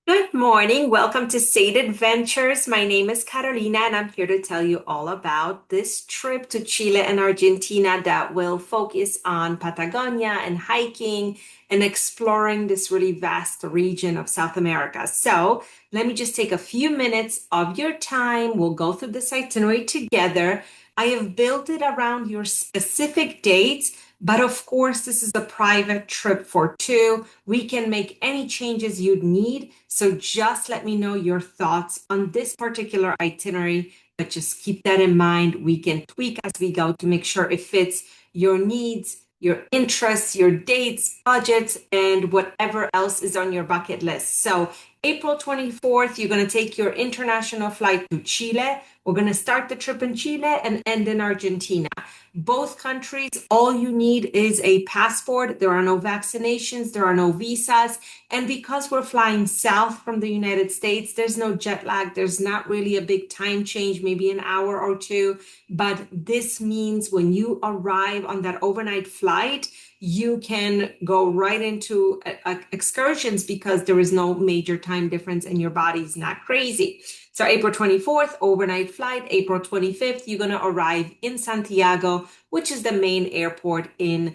Good morning. Welcome to Sade Adventures. My name is Carolina, and I'm here to tell you all about this trip to Chile and Argentina that will focus on Patagonia and hiking and exploring this really vast region of South America. So, let me just take a few minutes of your time. We'll go through this itinerary together. I have built it around your specific dates. But of course, this is a private trip for two. We can make any changes you'd need. So just let me know your thoughts on this particular itinerary. But just keep that in mind. We can tweak as we go to make sure it fits your needs, your interests, your dates, budgets, and whatever else is on your bucket list. So April 24th, you're going to take your international flight to Chile. We're going to start the trip in Chile and end in Argentina. Both countries, all you need is a passport. There are no vaccinations, there are no visas. And because we're flying south from the United States, there's no jet lag. There's not really a big time change, maybe an hour or two. But this means when you arrive on that overnight flight, you can go right into excursions because there is no major time difference and your body's not crazy. So April 24th, overnight flight. April 25th, you're going to arrive in Santiago, which is the main airport in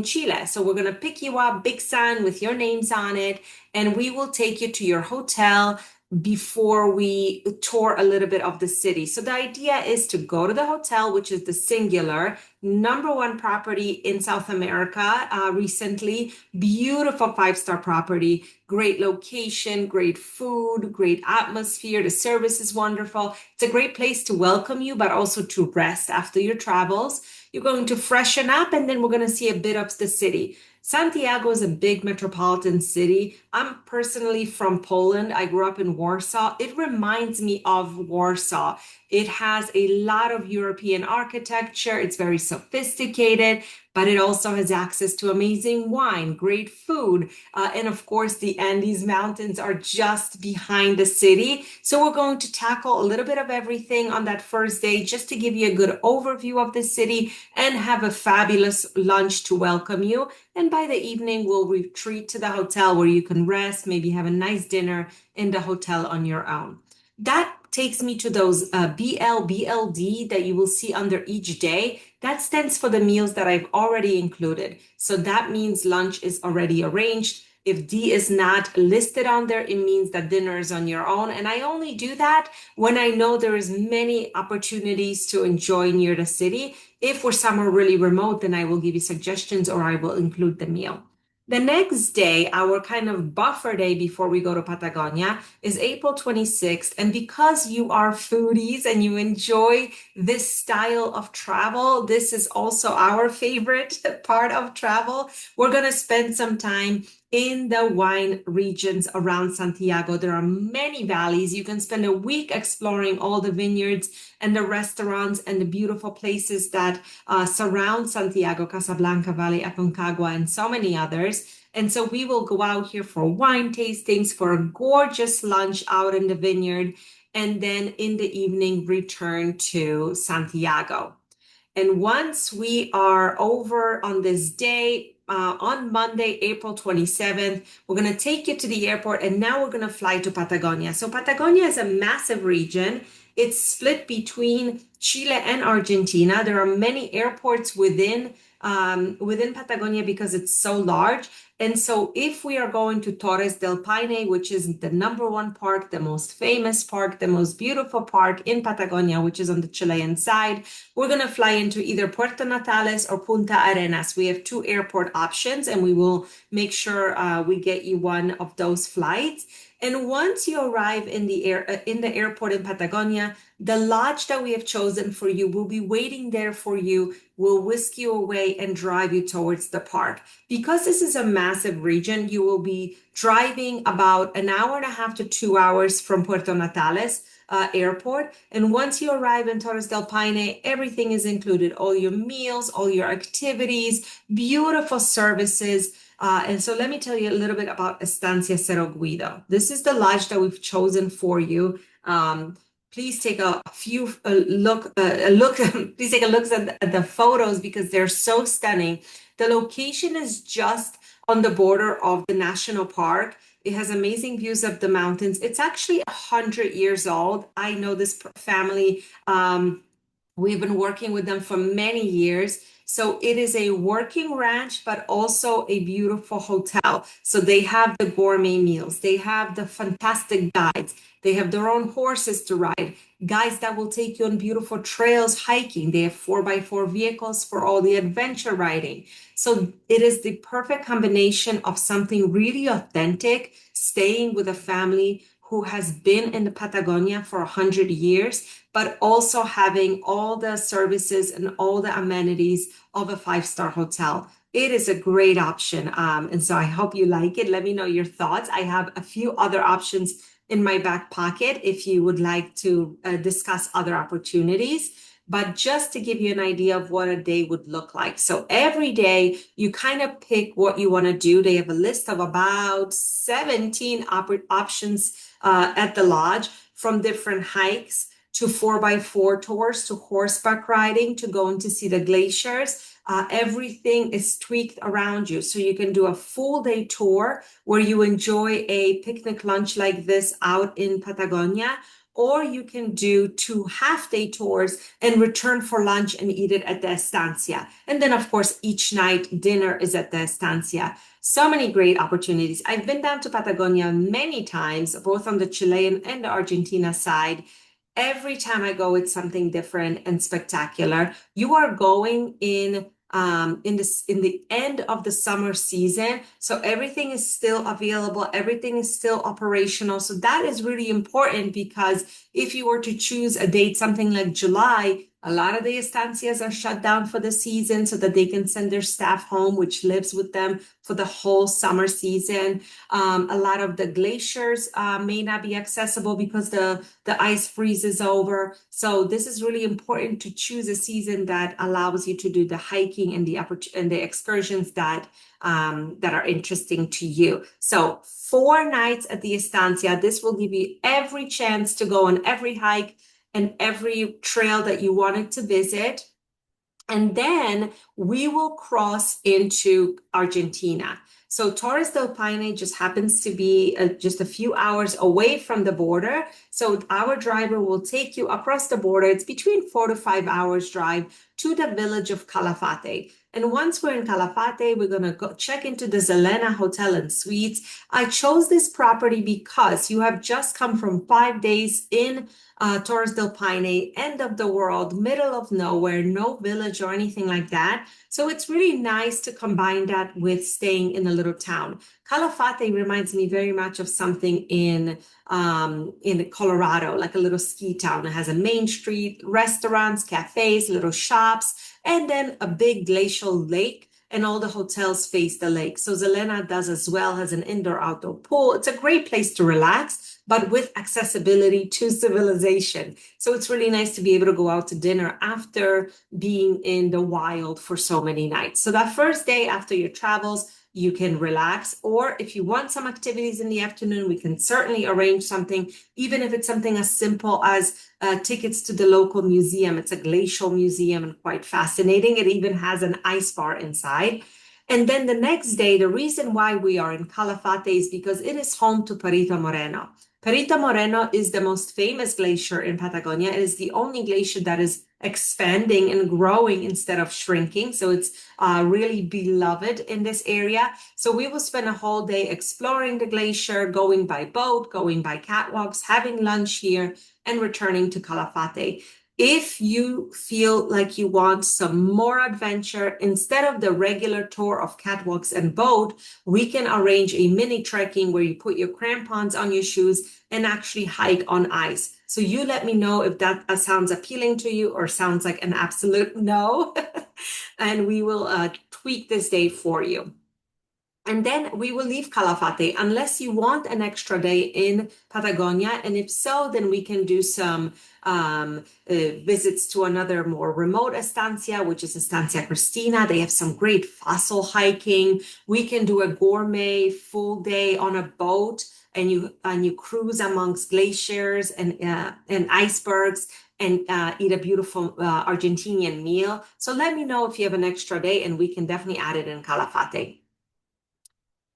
Chile. So we're going to pick you up, big sign with your names on it, and we will take you to your hotel before we tour a little bit of the city. So the idea is to go to the hotel, which is the singular number one property in South America recently. Beautiful five-star property, great location, great food, great atmosphere. The service is wonderful. It's a great place to welcome you, but also to rest after your travels. You're going to freshen up, and then we're going to see a bit of the city. Santiago is a big metropolitan city. I'm personally from Poland. I grew up in Warsaw. It reminds me of Warsaw. It has a lot of European architecture. It's very sophisticated, but it also has access to amazing wine, great food, and of course, the Andes Mountains are just behind the city. So we're going to tackle a little bit of everything on that first day just to give you a good overview of the city and have a fabulous lunch to welcome you. And by the evening, we'll retreat to the hotel where you can rest, maybe have a nice dinner in the hotel on your own. That takes me to those BLBLD that you will see under each day. That stands for the meals that I've already included. So that means lunch is already arranged. If D is not listed on there, it means that dinner is on your own. And I only do that when I know there is many opportunities to enjoy near the city. If we're somewhere really remote, then I will give you suggestions or I will include the meal. The next day, our kind of buffer day before we go to Patagonia, is April 26th. And because you are foodies and you enjoy this style of travel, this is also our favorite part of travel. We're going to spend some time in the wine regions around Santiago. There are many valleys. You can spend a week exploring all the vineyards and the restaurants and the beautiful places that surround Santiago, Casablanca Valley, Aconcagua, and so many others. And so we will go out here for wine tastings, for a gorgeous lunch out in the vineyard, and then in the evening return to Santiago. And once we are over on this day, on Monday, April 27th, we're going to take you to the airport and now we're going to fly to Patagonia. So Patagonia is a massive region. It's split between Chile and Argentina. There are many airports within Patagonia because it's so large. And so if we are going to Torres del Paine, which is the number one park, the most famous park, the most beautiful park in Patagonia, which is on the Chilean side, we're going to fly into either Puerto Natales or Punta Arenas. We have two airport options and we will make sure we get you one of those flights. And once you arrive in the airport in Patagonia, the lodge that we have chosen for you will be waiting there for you, will whisk you away and drive you towards the park. Because this is a massive region, you will be driving about an hour and a half to 2 hours from Puerto Natales airport. And once you arrive in Torres del Paine, everything is included, all your meals, all your activities, beautiful services. And so let me tell you a little bit about Estancia Cerro Guido. This is the lodge that we've chosen for you. Please take please take a look at the photos because they're so stunning. The location is just on the border of the national park. It has amazing views of the mountains. It's actually 100 years old. I know this family. We've been working with them for many years. So it is a working ranch, but also a beautiful hotel. So they have the gourmet meals, they have the fantastic guides, they have their own horses to ride, guides that will take you on beautiful trails hiking. They have 4x4 vehicles for all the adventure riding. So it is the perfect combination of something really authentic, staying with a family who has been in the Patagonia for 100 years, but also having all the services and all the amenities of a five-star hotel. It is a great option. And so I hope you like it. Let me know your thoughts. I have a few other options in my back pocket if you would like to discuss other opportunities. But just to give you an idea of what a day would look like. So every day you kind of pick what you want to do. They have a list of about 17 options at the lodge, from different hikes to 4x4 tours to horseback riding to going to see the glaciers. Everything is tweaked around you. So you can do a full day tour where you enjoy a picnic lunch like this out in Patagonia, or you can do 2 half-day tours and return for lunch and eat it at the estancia. And then, of course, each night dinner is at the estancia. So many great opportunities. I've been down to Patagonia many times, both on the Chilean and the Argentina side. Every time I go, it's something different and spectacular. You are going in the end of the summer season, so everything is still available, everything is still operational. So that is really important, because if you were to choose a date, something like July, a lot of the estancias are shut down for the season so that they can send their staff home, which lives with them for the whole summer season. A lot of the glaciers may not be accessible because the ice freezes over. So this is really important to choose a season that allows you to do the hiking and the excursions that are interesting to you. So 4 nights at the estancia. This will give you every chance to go on every hike and every trail that you wanted to visit. And then we will cross into Argentina. So Torres del Paine just happens to be just a few hours away from the border. So our driver will take you across the border. It's between 4 to 5 hours drive to the village of Calafate. And once we're in Calafate, we're going to go check into the Zelena Hotel and Suites. I chose this property because you have just come from 5 days in Torres del Paine, end of the world, middle of nowhere, no village or anything like that. So it's really nice to combine that with staying in a little town. Calafate reminds me very much of something in Colorado, like a little ski town. It has a main street, restaurants, cafes, little shops, and then a big glacial lake. And all the hotels face the lake. So Zelena does as well, has an indoor-outdoor pool. It's a great place to relax, but with accessibility to civilization. So it's really nice to be able to go out to dinner after being in the wild for so many nights. So that first day after your travels, you can relax, or if you want some activities in the afternoon, we can certainly arrange something, even if it's something as simple as tickets to the local museum. It's a glacial museum and quite fascinating. It even has an ice bar inside. And then the next day, the reason why we are in Calafate is because it is home to Perito Moreno. Perito Moreno is the most famous glacier in Patagonia. It is the only glacier that is expanding and growing instead of shrinking. So it's really beloved in this area. So we will spend a whole day exploring the glacier, going by boat, going by catwalks, having lunch here, and returning to Calafate. If you feel like you want some more adventure, instead of the regular tour of catwalks and boat, we can arrange a mini trekking where you put your crampons on your shoes and actually hike on ice. So you let me know if that sounds appealing to you or sounds like an absolute no, and we will tweak this day for you. And then we will leave Calafate unless you want an extra day in Patagonia. And if so, then we can do some visits to another more remote estancia, which is Estancia Cristina. They have some great fossil hiking. We can do a gourmet full day on a boat, and you cruise amongst glaciers and icebergs and eat a beautiful Argentinian meal. So let me know if you have an extra day, and we can definitely add it in Calafate.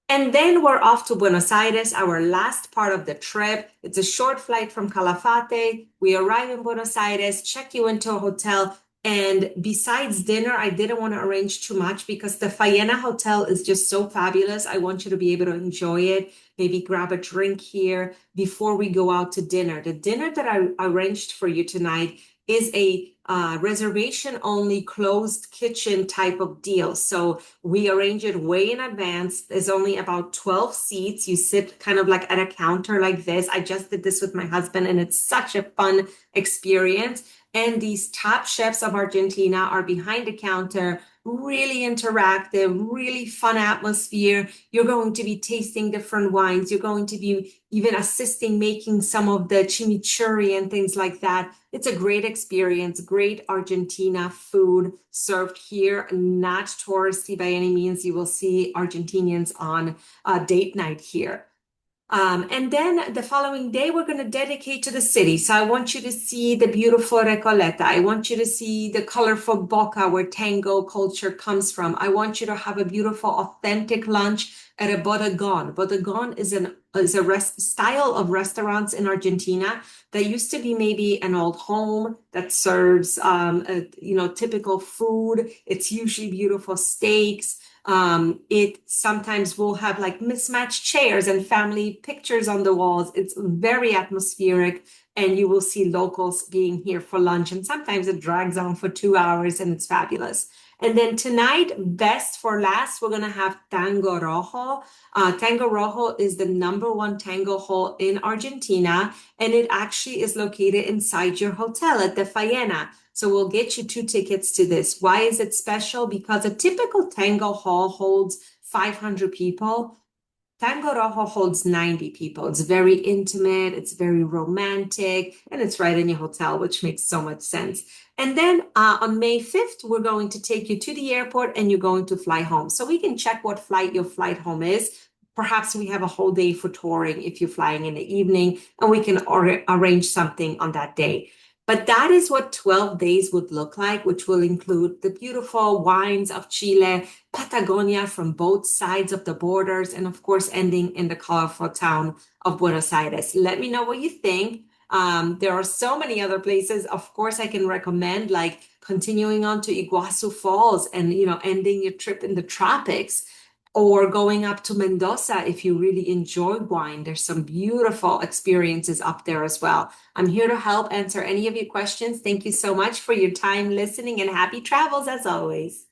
And then we're off to Buenos Aires, our last part of the trip. It's a short flight from Calafate. We arrive in Buenos Aires, check you into a hotel. And besides dinner, I didn't want to arrange too much because the Faena Hotel is just so fabulous. I want you to be able to enjoy it. Maybe grab a drink here before we go out to dinner. The dinner that I arranged for you tonight is a reservation only closed kitchen type of deal. So we arrange it way in advance. There's only about 12 seats. You sit kind of like at a counter like this. I just did this with my husband, and it's such a fun experience. And these top chefs of Argentina are behind the counter, really interactive, really fun atmosphere. You're going to be tasting different wines. You're going to be even assisting making some of the chimichurri and things like that. It's a great experience, great Argentina food served here, not touristy by any means. You will see Argentinians on date night here. And then the following day, we're going to dedicate to the city. So I want you to see the beautiful Recoleta. I want you to see the colorful Boca where tango culture comes from. I want you to have a beautiful, authentic lunch at a bodegon. Bodegon is a style of restaurants in Argentina that used to be maybe an old home that serves typical food. It's usually beautiful steaks. It sometimes will have like mismatched chairs and family pictures on the walls. It's very atmospheric, and you will see locals being here for lunch. And sometimes it drags on for 2 hours, and it's fabulous. And then tonight, best for last, we're going to have Tango Rojo. Tango Rojo is the #1 tango hall in Argentina, and it actually is located inside your hotel at the Faena. So we'll get you 2 tickets to this. Why is it special? Because a typical tango hall holds 500 people. Tango Rojo holds 90 people. It's very intimate, it's very romantic, and it's right in your hotel, which makes so much sense. And then on May 5th, we're going to take you to the airport and you're going to fly home. So we can check what flight your flight home is. Perhaps we have a whole day for touring if you're flying in the evening, and we can arrange something on that day. But that is what 12 days would look like, which will include the beautiful wines of Chile, Patagonia from both sides of the borders, and of course, ending in the colorful town of Buenos Aires. Let me know what you think. There are so many other places. Of course, I can recommend like continuing on to Iguazu Falls and, ending your trip in the tropics, or going up to Mendoza if you really enjoy wine. There's some beautiful experiences up there as well. I'm here to help answer any of your questions. Thank you so much for your time listening, and happy travels as always.